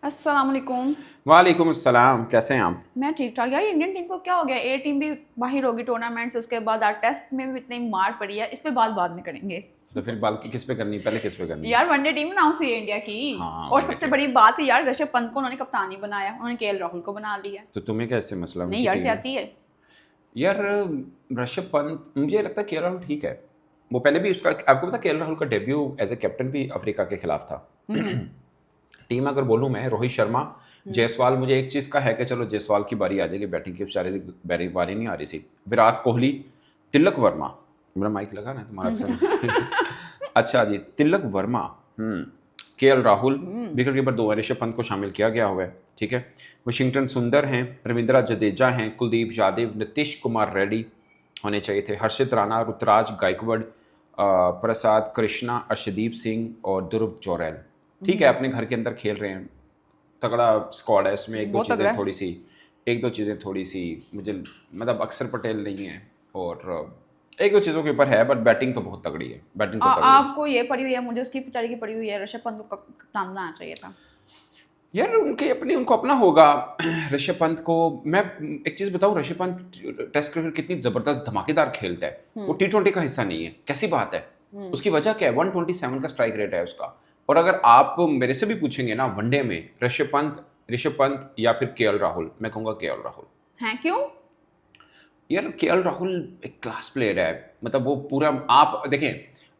अस्सलाम वालेकुम। वालेकुम अस्सलाम, कैसे हैं आप? मैं ठीक ठाक। यार इंडियन टीम को क्या हो गया? ए टीम भी बाहर होगी टूर्नामेंट से, उसके बाद आज टेस्ट में भी इतनी मार पड़ी है। इस पे बात बाद में करेंगे। तो फिर बाल की किस पे करनी है? पहले किस पे करनी है? यार वनडे टीम अनाउंस हुई है इंडिया की। हाँ, और वनडे सबसे टीम। बड़ी बात है यार, ऋषभ पंत को उन्होंने कप्तानी बनाया, उन्होंने केएल राहुल को बना दिया। तो तुम्हें क्या इससे मसला? नहीं उनकी यार, टीम है जाती है। यार। ऋषभ पंत, मुझे लगता है केएल राहुल ठीक है। वो पहले भी उसका, आपको पता है केएल राहुल का डेब्यू एज ए कैप्टन भी अफ्रीका के खिलाफ था। टीम अगर बोलूँ मैं, रोहित शर्मा, जायसवाल, मुझे एक चीज़ का है कि चलो जायसवाल की बारी आ जाएगी, बैटिंग की बेचारे बारी नहीं आ रही थी। विराट कोहली, तिलक वर्मा, मेरा माइक लगा ना तुम्हारा अक्सर अच्छा जी, Tilak Varma, KL Rahul, wicket keeper 2 Rishabh Pant को शामिल किया गया हुआ है, ठीक है। वाशिंगटन सुंदर हैं, रविंद्रा जडेजा हैं, कुलदीप यादव, नीतीश कुमार रेड्डी होने चाहिए थे, हर्षित राणा, ऋतुराज गायकवाड़, प्रसाद कृष्णा, अर्शदीप सिंह और ध्रुव जोरेल। ठीक है, अपने घर के अंदर खेल रहे हैं, तगड़ा स्क्वाड है इसमें। बहुत तगड़ा है। एक दो चीज़ें थोड़ी सी मुझे, मतलब अक्षर पटेल नहीं है और एक दो चीज़ों के ऊपर है, बट बैटिंग तो बहुत तगड़ी है, बैटिंग तो तगड़ी है। आपको ये पड़ी हुई है, मुझे उसकी बेचारे की पड़ी हुई है, ऋषभ पंत को कप्तान बनाना चाहिए था। यार उनको अपना होगा। ऋषभ पंत को मैं एक चीज़ बताऊं, ऋषभ पंत टेस्ट क्रिकेट कितनी ज़बरदस्त धमाकेदार खेलता है। वो T20 का हिस्सा नहीं है, कैसी बात है। उसकी वजह क्या है? 127 का स्ट्राइक रेट है उसका। और अगर आप मेरे से भी पूछेंगे ना वनडे में ऋषभ पंत या फिर केएल राहुल, मैं कहूँगा केएल राहुल। हैं क्यों? यार केएल राहुल एक क्लास प्लेयर है, मतलब वो पूरा, आप देखें,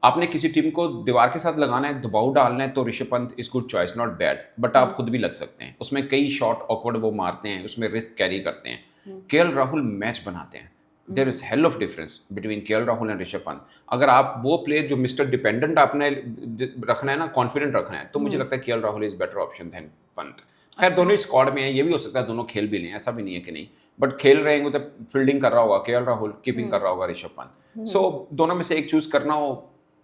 आपने किसी टीम को दीवार के साथ लगाना है, दबाव डालना है, तो Rishabh Pant is good choice, not bad, but आप खुद भी लग सकते हैं उसमें। कई शॉट ऑकवर्ड वो मारते हैं, उसमें रिस्क कैरी करते हैं। केएल राहुल मैच बनाते हैं। There is hell of difference between KL Rahul and Rishabh Pant. अगर आप वो प्लेयर जो मिस्टर डिपेंडेंट आपने रखना है ना, कॉन्फिडेंट रखना है, तो मुझे लगता है KL Rahul is better option than Pant. खैर दोनों ही स्क्वाड में है, ये भी हो सकता है दोनों खेल भी लें, ऐसा भी नहीं है कि नहीं, बट खेल रहे हैं तो फील्डिंग कर रहा होगा केएल राहुल, कीपिंग कर रहा होगा ऋषभ पंत। सो दोनों में से एक चूज करना हो,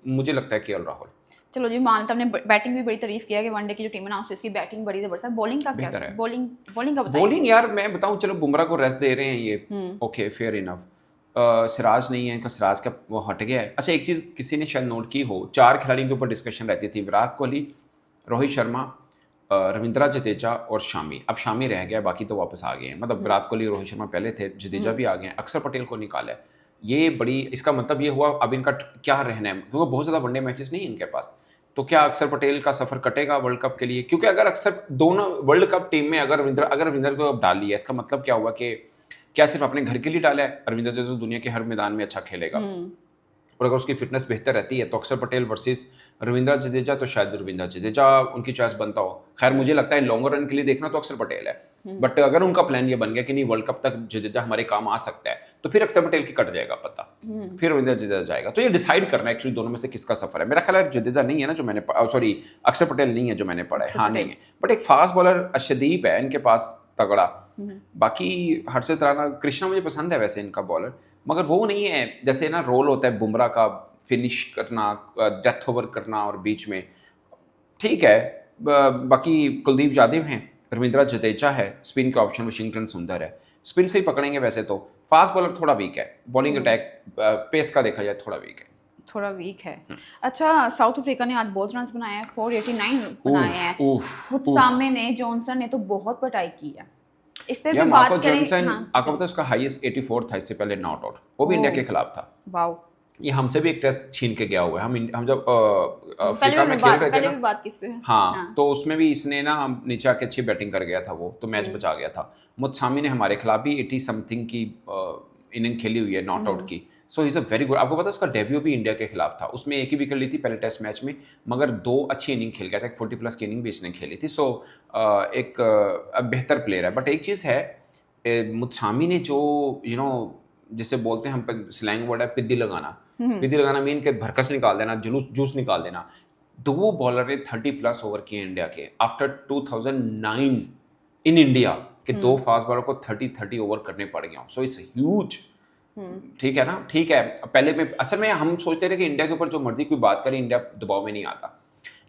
मुझे लगता है केएल राहुल। चलो जी, मान लेते हमने बैटिंग भी बड़ी तारीफ किया कि वनडे की जो टीम अनाउंस हुई इसकी बैटिंग बड़ी जबरदस्त है। बॉलिंग का क्या? बेहतर है। बॉलिंग का बताइए। बॉलिंग यार मैं बताऊं, चलो बुमराह को रेस्ट दे रहे हैं ये, ओके फेयर इनफ। सिराज नहीं है इनका, सिराज का वो हट गया है। अच्छा एक चीज़ किसी ने शायद नोट की हो, 4 खिलाड़ियों के ऊपर डिस्कशन रहती थी, विराट कोहली, रोहित शर्मा, रविंद्रा जडेजा और शामी। अब शामी रह गया, बाकी तो वापस आ गए हैं। मतलब विराट कोहली रोहित शर्मा पहले थे, जडेजा भी आ गए हैं, अक्षर पटेल को निकाला है। ये बड़ी, इसका मतलब ये हुआ अब इनका क्या रहना है, क्योंकि बहुत ज़्यादा वनडे मैचेस नहीं इनके पास। तो क्या अक्षर पटेल का सफर कटेगा वर्ल्ड कप के लिए? क्योंकि अगर अक्सर दोनों वर्ल्ड कप टीम में अगर रविंद्र को अब डाल लिया, इसका मतलब क्या हुआ कि क्या सिर्फ अपने घर के लिए डाला है? रविंद्र जडेजा तो दुनिया के हर मैदान में अच्छा खेलेगा, और अगर उसकी फिटनेस बेहतर रहती है तो अक्षर पटेल वर्सेस रविंद्र जडेजा, तो शायद रविंद्र जडेजा उनकी चॉइस बनता हो। खैर मुझे लगता है लॉन्गर रन के लिए देखना तो अक्षर पटेल है, बट अगर उनका प्लान ये बन गया कि नहीं वर्ल्ड कप तक जडेजा हमारे काम आ सकता है, तो फिर अक्षर पटेल की कट जाएगा पता, फिर रविंद्र जडेजा जाएगा। तो ये डिसाइड करना है एक्चुअली दोनों में से किसका सफर है। मेरा ख्याल है जडेजा नहीं है ना जो मैंने, सॉरी अक्षर पटेल नहीं है जो मैंने पढ़ा है, हाँ नहीं है, बट एक फास्ट बॉलर अर्शदीप है इनके पास तगड़ा। बाकी हर्षित राणा, कृष्णा मुझे पसंद है वैसे इनका बॉलर, मगर वो नहीं है जैसे ना रोल होता है बुमराह का, फिनिश करना, डेथ ओवर करना, और बीच में ठीक है। बाकी कुलदीप यादव हैं, रविंद्रा जडेजा है, स्पिन के ऑप्शन वाशिंगटन सुंदर है, स्पिन से ही पकड़ेंगे वैसे तो। फास्ट बॉलर थोड़ा वीक है, बॉलिंग अटैक पेस का देखा जाए थोड़ा वीक है, थोड़ा वीक है। अच्छा, साउथ अफ्रीका ने आज बहुत रन बनाए हैं, 489 बनाए हैं। मुत्सामे ने, जॉनसन ने तो बहुत पिटाई की है। इस पे भी बात करेंगे। हाँ, आपको पता है उसका हाईएस्ट 84 था इससे पहले नॉट आउट, वो भी इंडिया के खिलाफ था। वाओ, ये हमसे भी एक टेस्ट छीन के गया हुआ है। हम जब पहले अफ्रीका में खेल रहे थे पहले ना, भी बात किस पे? हाँ, तो उसमें भी इसने ना नीचे आके अच्छी बैटिंग कर गया था वो, तो मैच बचा गया था। मुत्सामी ने हमारे खिलाफ भी 80 समथिंग की इनिंग खेली हुई है नॉट आउट की। So is a very good. आपको पता है उसका डेब्यू भी इंडिया के खिलाफ था, उसमें एक ही विकेट ली थी पहले टेस्ट मैच में, मगर 2 अच्छी इनिंग खेल गया था, एक 40+ की इनिंग भी इसने खेली थी। सो एक बेहतर प्लेयर है। बट एक चीज़ है, मुत्सामी ने जो जिसे बोलते हैं हम स्लैंग वर्ड है पिद्दी लगाना, पिद्दी लगाना मीन के भरकस निकाल देना, जूस निकाल देना। 2 बॉलर ने 30+ ओवर किए इंडिया के आफ्टर 2009 इन इंडिया के। 2 फास्ट बॉलर को 30 ओवर करने पड़ गया। So it's huge. ठीक है ना, ठीक है। पहले में असल में हम सोचते थे कि इंडिया के ऊपर जो मर्जी कोई बात करे, इंडिया दबाव में नहीं आता,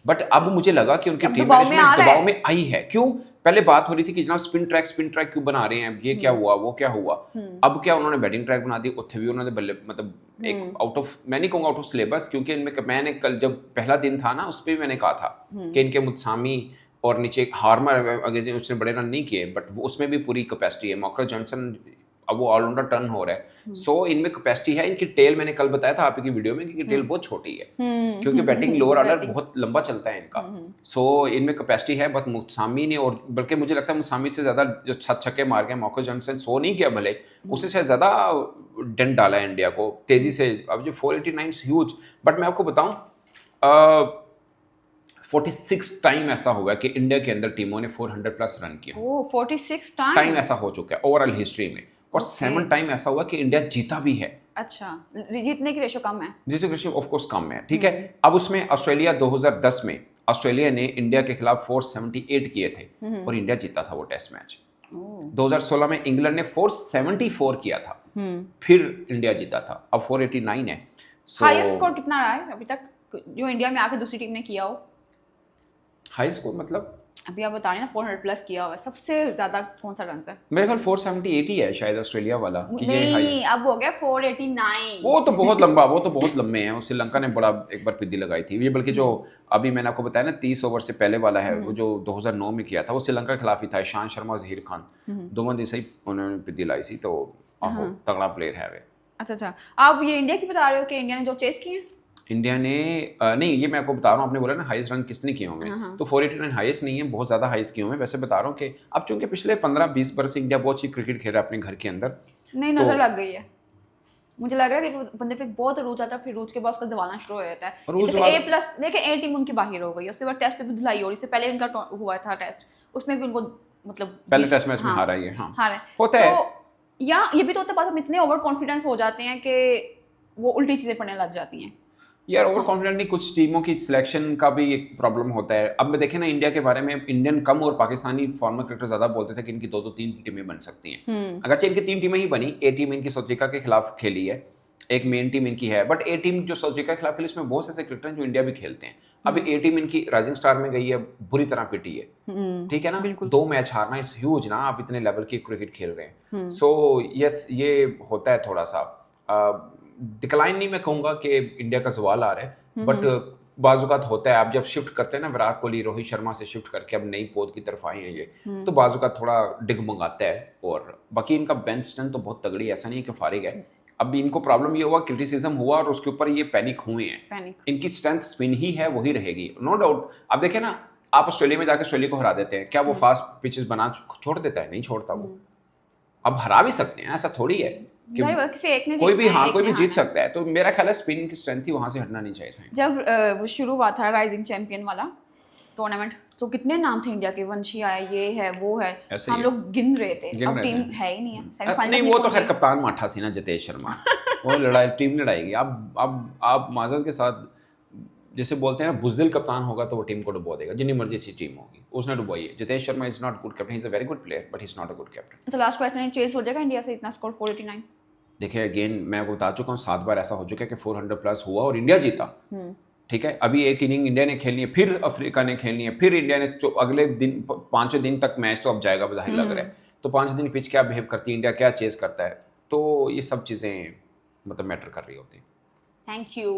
बट अब मुझे लगा कि उनकी टीम मैनेजमेंट दबाव में आई है। क्यों? पहले बात हो रही थी कि जनाब स्पिन ट्रैक क्यों बना रहे हैं, ये क्या हुआ, वो क्या हुआ। अब क्या उन्होंने बैटिंग ट्रैक बना दी, उत्थे भी उन्होंने बल्ले, मतलब एक आउट ऑफ, मैं नहीं कहूँगा आउट ऑफ सिलेबस, क्योंकि इनमें मैंने कल जब पहला दिन था ना उस पर भी मैंने कहा था कि इनके मुत्सामी और नीचे हार्मर अगर उसने बड़े रन नहीं किए, बट वो उसमें भी पूरी कैपेसिटी है। मॉकरा जॉनसन अब वो ऑलराउंडर टर्न हो रहा है, सो इनमें कैपेसिटी है। इनकी टेल मैंने कल बताया था आपकी वीडियो में कि टेल बहुत छोटी है, क्योंकि बैटिंग लोअर ऑर्डर बहुत लंबा चलता है इनका, सो इनमें कैपेसिटी है। बट मुसामी ने, और बल्कि मुझे लगता है मुसामी से ज़्यादा जो 7 छक्के मार गए मॉकरा जॉनसन, 100 नहीं किया भले, उससे शायद ज़्यादा डेंट डाला है इंडिया को तेज़ी से। अब जो 489 ह्यूज, बट मैं आपको बताऊँ 46 टाइम ऐसा होगा कि इंडिया के अंदर टीमों ने 400 प्लस रन किए। 46 टाइम ऐसा हो चुका है ओवरऑल हिस्ट्री में, और 7 टाइम ऐसा हुआ कि इंडिया जीता भी है। अच्छा, जीतने की रेशो कम है, जीतने की रेशो ऑफ कोर्स कम है, ठीक है। अब उसमें ऑस्ट्रेलिया 2010 में ऑस्ट्रेलिया ने इंडिया के खिलाफ 478 किए थे और इंडिया जीता था वो टेस्ट मैच। 2016 में इंग्लैंड ने 474 किया था, फिर इंडिया जीता था। अब 489 है। हाईएस्ट स्कोर कितना रहा है अभी तक जो इंडिया में आके दूसरी टीम ने किया हो? हाई स्कोर मतलब अभी आप बता रहे हैं ना 400 प्लस किया हुआ है, सबसे ज्यादा कौन सा रन है? मेरे ख्याल 478 ही है शायद ऑस्ट्रेलिया वाला कि ये नहीं, अब हो गया 489। वो तो बहुत लंबा, वो तो बहुत लंबे हैं। श्रीलंका ने बड़ा एक बार पिद्दी लगाई थी ये, बल्कि जो अभी मैंने आपको बताया ना 30 ओवर से पहले वाला है, वो जो 2009 में किया था वो श्रीलंका के खिलाफ ही था। ईशान शर्मा और जहीर खान दोनों दिन से ही उन्होंने पिद्दी लाई थी, तो तगड़ा प्लेयर है वे। अच्छा, आप ये इंडिया की बता रहे हो कि इंडिया ने जो चेस किए? इंडिया ने नहीं, ये मैं आपको बता रहा हूँ, आपने बोला ना हाईएस्ट रन किसने किए होंगे, तो 489 हाईएस्ट नहीं है, बहुत ज़्यादा हाईएस्ट किए होंगे। वैसे बता रहा हूँ कि अब चूंकि पिछले 15-20 बरस से इंडिया बहुत अच्छी क्रिकेट खेल रहा है अपने घर के अंदर, नहीं नजर लग गई है। मुझे लग रहा है कि बंदे पे बहुत रूज आता है, फिर रूज के बाद उसका जवाना शुरू हो जाता है। A+ देखिए A टीम उनकी बाहर हो गई, उसके बाद टेस्ट पे भी धुलाई हो रही। इससे पहले इनका हुआ था टेस्ट, उसमें भी उनको मतलब पहले टेस्ट मैच में हारा है। हारा होता है, या ये भी तो होता है, पास हम इतने ओवर कॉन्फिडेंस हो जाते हैं कि वो उल्टी चीजें पढ़ने लग जाती हैं यार। ओवर कॉन्फिडेंट नहीं, कुछ टीमों की सिलेक्शन का भी एक प्रॉब्लम होता है। अब मैं देखें ना इंडिया के बारे में, इंडियन कम और पाकिस्तानी फॉर्मर क्रिकेटर ज्यादा बोलते थे कि इनकी 2-3 टीमें बन सकती हैं। अगरचे इनकी 3 टीमें ही बनी। ए टीम इनकी साउथ अफ्रीका के खिलाफ खेली है, एक मेन टीम इनकी है, बट ए टीम जो साउथ अफ्रीका के खिलाफ खेली इसमें बहुत से ऐसे क्रिकेटर हैं जो इंडिया भी खेलते हैं। अभी ए टीम इनकी राइजिंग स्टार में गई है, बुरी तरह पिटी है, ठीक है ना। 2 मैच हारना इज ह्यूज ना, आप इतने लेवल की क्रिकेट खेल रहे हैं। सो यस, ये होता है थोड़ा सा डिक्लाइन, नहीं मैं कहूँगा कि इंडिया का सवाल आ रहा है, बट बाजुकात होता है। आप जब शिफ्ट करते हैं ना विराट कोहली रोहित शर्मा से शिफ्ट करके अब नई पोद की तरफ आए हैं ये, तो बाजुकात थोड़ा डिग मंगाता है। और बाकी इनका बेंच स्ट्रेंथ तो बहुत तगड़ी है, ऐसा नहीं है कि फारिग है। अब इनको प्रॉब्लम ये हुआ, क्रिटिसिज्म हुआ और उसके ऊपर ये पैनिक हुए हैं। इनकी स्ट्रेंथ स्पिन ही है, वही रहेगी नो डाउट। अब देखें ना, आप ऑस्ट्रेलिया में जाकर ऑस्ट्रेलिया को हरा देते हैं, क्या वो फास्ट पिचेस बना छोड़ देता है? नहीं छोड़ता वो। अब हरा भी सकते हैं, ऐसा थोड़ी है कि कोई भी जीत सकता है। तो मेरा ख्याल है स्पिन की स्ट्रेंथ ही वहां से हटना नहीं चाहिए था। जब वो शुरू हुआ था राइजिंग चैंपियन वाला टूर्नामेंट, तो कितने नाम थे इंडिया के, वंशी आए, ये है वो है, हम लोग गिन रहे थे। अब टीम है ही नहीं है सेमीफाइनल नहीं, वो तो खैर कप्तान माठा सी ना जितेश शर्मा, वो लड़ाई टीम लड़ाएगी। अब आप माजरत के साथ जैसे बोलते हैं ना, बुज़दिल कप्तान होगा तो वो टीम को डुबो देगा, जितनी मर्जी अच्छी टीम होगी। उसने डुबोई है। Jitesh Sharma is not good captain, he is a very good player but he is not a good captain. तो लास्ट क्वेश्चन, चेस हो जाएगा इंडिया से इतना स्कोर 489? देखिए अगेन मैं आपको बता चुका हूँ 7 बार ऐसा हो चुका है कि 400 प्लस हुआ और इंडिया जीता, ठीक है। अभी एक इनिंग इंडिया ने खेलनी है, फिर अफ्रीका ने खेलनी है, फिर इंडिया ने अगले दिन 5वें दिन तक मैच तो अब जाएगा जाहिर लग रहा है। तो 5 दिन पिच क्या बिहेव करती है इंडिया, क्या चेस करता है, तो ये सब चीज़ें मतलब मैटर कर रही होती हैं। Thank you.